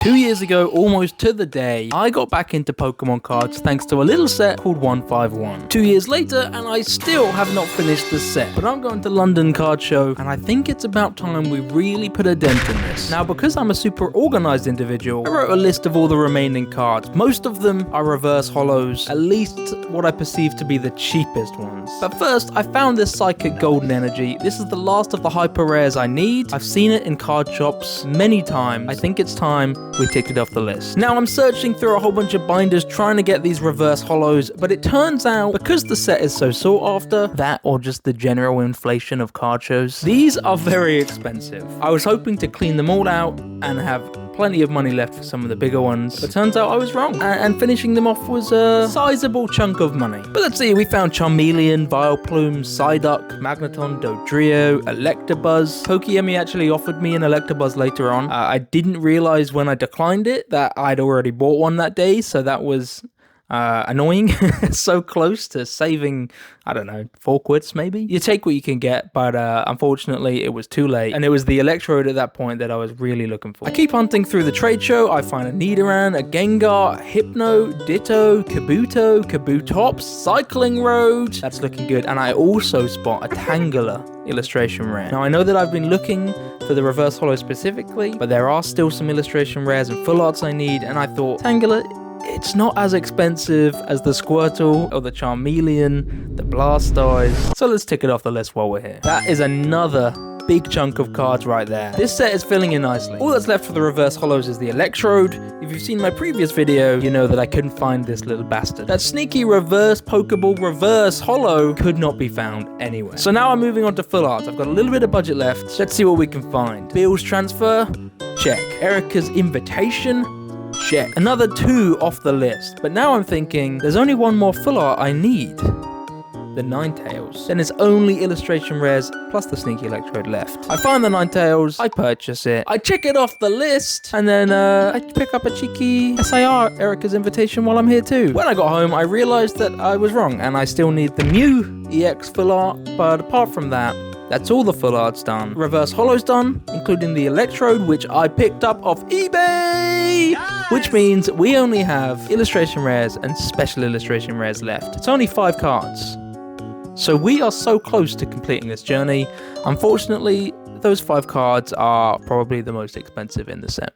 2 years ago, almost to the day, I got back into Pokemon cards thanks to a little set called 151. 2 years later, and I still have not finished the set. But I'm going to London Card Show, and I think it's about time we really put a dent in this. Now, because I'm a super organized individual, I wrote a list of all the remaining cards. Most of them are reverse holos, at least what I perceive to be the cheapest ones. But first, I found this Psychic Golden Energy. This is the last of the hyper rares I need. I've seen it in card shops many times. I think it's time we ticked it off the list. Now I'm searching through a whole bunch of binders trying to get these reverse holos, but it turns out because the set is so sought after, that or just the general inflation of card shows, these are very expensive. I was hoping to clean them all out and have plenty of money left for some of the bigger ones, but turns out I was wrong, and finishing them off was a sizable chunk of money. But let's see, we found Charmeleon, Vileplume, Psyduck, Magneton, Dodrio, Electabuzz. Pokeyemi actually offered me an Electabuzz later on. I didn't realize when I declined it that I'd already bought one that day, so that was annoying. So close to saving, I don't know, 4 quids maybe? You take what you can get, but unfortunately it was too late, and it was the Electrode at that point that I was really looking for. I keep hunting through the trade show. I find a Nidoran, a Gengar, a Hypno, Ditto, Kabuto, Kabutops, Cycling Road. That's looking good, and I also spot a Tangela illustration rare. Now I know that I've been looking for the reverse holo specifically, but there are still some illustration rares and full arts I need, and I thought Tangela, it's not as expensive as the Squirtle or the Charmeleon, the Blastoise, so let's tick it off the list while we're here. That is another big chunk of cards right there. This set is filling in nicely. All that's left for the reverse holos is the Electrode. If you've seen my previous video, you know that I couldn't find this little bastard. That sneaky reverse Pokeball reverse holo could not be found anywhere. So now I'm moving on to full arts. I've got a little bit of budget left. Let's see what we can find. Bill's Transfer, check. Erica's Invitation, check. Another 2 off the list. But now I'm thinking, there's only one more full art I need. The Ninetales. Then it's only illustration rares plus the sneaky Electrode left. I find the Ninetales, I purchase it, I check it off the list, and then I pick up a cheeky SIR, Erica's Invitation, while I'm here too. When I got home, I realized that I was wrong, and I still need the Mew EX full art, but apart from that, that's all the full arts done. Reverse holos done, including the Electrode, which I picked up off eBay! Yes! Which means we only have illustration rares and special illustration rares left. It's only 5 cards. So we are so close to completing this journey. Unfortunately, those 5 cards are probably the most expensive in the set.